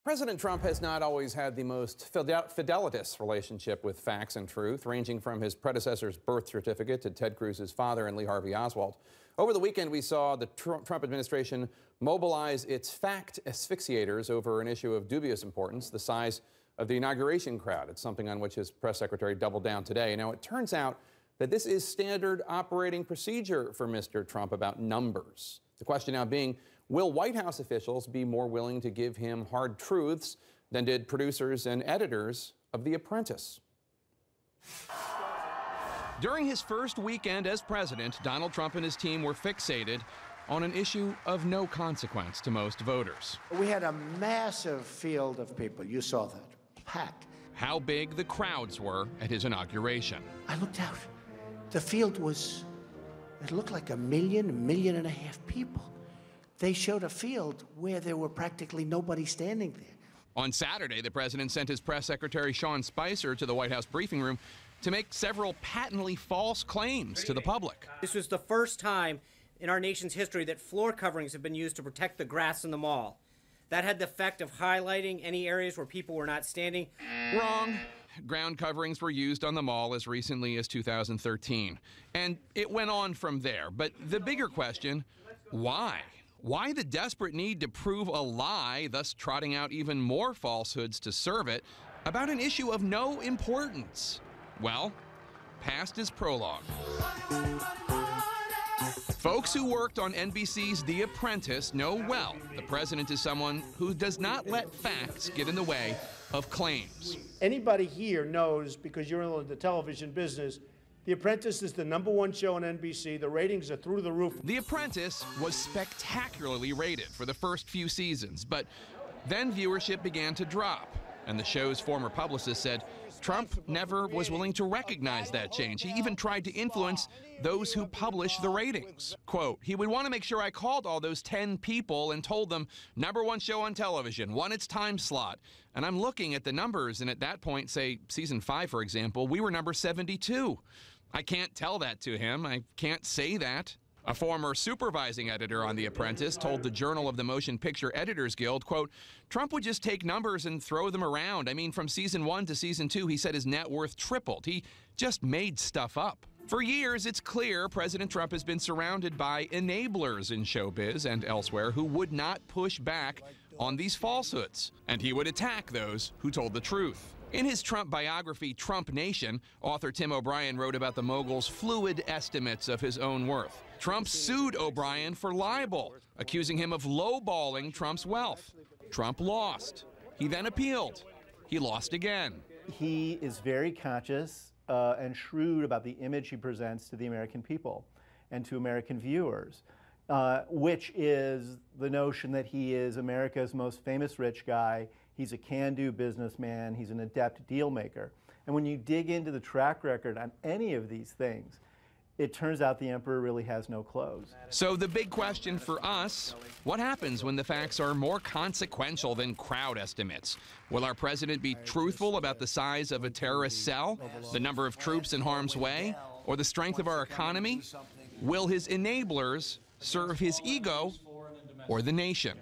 President Trump has not always had the most fidelitous relationship with facts and truth, ranging from his predecessor's birth certificate to Ted Cruz's father and Lee Harvey Oswald. Over the weekend, we saw the Trump administration mobilize its fact asphyxiators over an issue of dubious importance, the size of the inauguration crowd. It's something on which his press secretary doubled down today. Now, it turns out that this is standard operating procedure for Mr. Trump about numbers. The question now being, will White House officials be more willing to give him hard truths than did producers and editors of The Apprentice? During his first weekend as president, Donald Trump and his team were fixated on an issue of no consequence to most voters. We had a massive field of people. You saw that. Packed. How big the crowds were at his inauguration. I looked out. The field was, it looked like 1.5 million people. They showed a field where there were practically nobody standing there. On Saturday, the president sent his press secretary Sean Spicer to the White House briefing room to make several patently false claims to the public. This was the first time in our nation's history that floor coverings have been used to protect the grass in the mall. That had the effect of highlighting any areas where people were not standing. Wrong. Ground coverings were used on the mall as recently as 2013. And it went on from there. But the bigger question, why? Why the desperate need to prove a lie, thus trotting out even more falsehoods to serve it, about an issue of no importance? Well, past is prologue. Folks who worked on NBC's The Apprentice know well the president is someone who does not let facts get in the way of claims. Anybody here knows, because you're in the television business, The Apprentice is the #1 show on NBC. The ratings are through the roof. The Apprentice was spectacularly rated for the first few seasons, but then viewership began to drop, and the show's former publicist said Trump never was willing to recognize that change. He even tried to influence those who publish the ratings. Quote, he would want to make sure I called all those 10 people and told them #1 show on television, won its time slot. And I'm looking at the numbers, and at that point, say season 5, for example, we were number 72. I can't tell that to him. I can't say that. A former supervising editor on The Apprentice told the Journal of the Motion Picture Editors Guild, quote, Trump would just take numbers and throw them around. I mean, from season 1 to season 2, he said his net worth tripled. He just made stuff up. For years, it's clear President Trump has been surrounded by enablers in showbiz and elsewhere who would not push back on these falsehoods, and he would attack those who told the truth. In his Trump biography, Trump Nation, author Tim O'Brien wrote about the mogul's fluid estimates of his own worth. Trump sued O'Brien for libel, accusing him of lowballing Trump's wealth. Trump lost. He then appealed. He lost again. He is very conscious and shrewd about the image he presents to the American people and to American viewers, which is the notion that he is America's most famous rich guy. He's a can-do businessman. He's an adept deal maker. And when you dig into the track record on any of these things, it turns out the emperor really has no clothes. So the big question for us, what happens when the facts are more consequential than crowd estimates? Will our president be truthful about the size of a terrorist cell, the number of troops in harm's way, or the strength of our economy? Will his enablers serve his ego or the nation?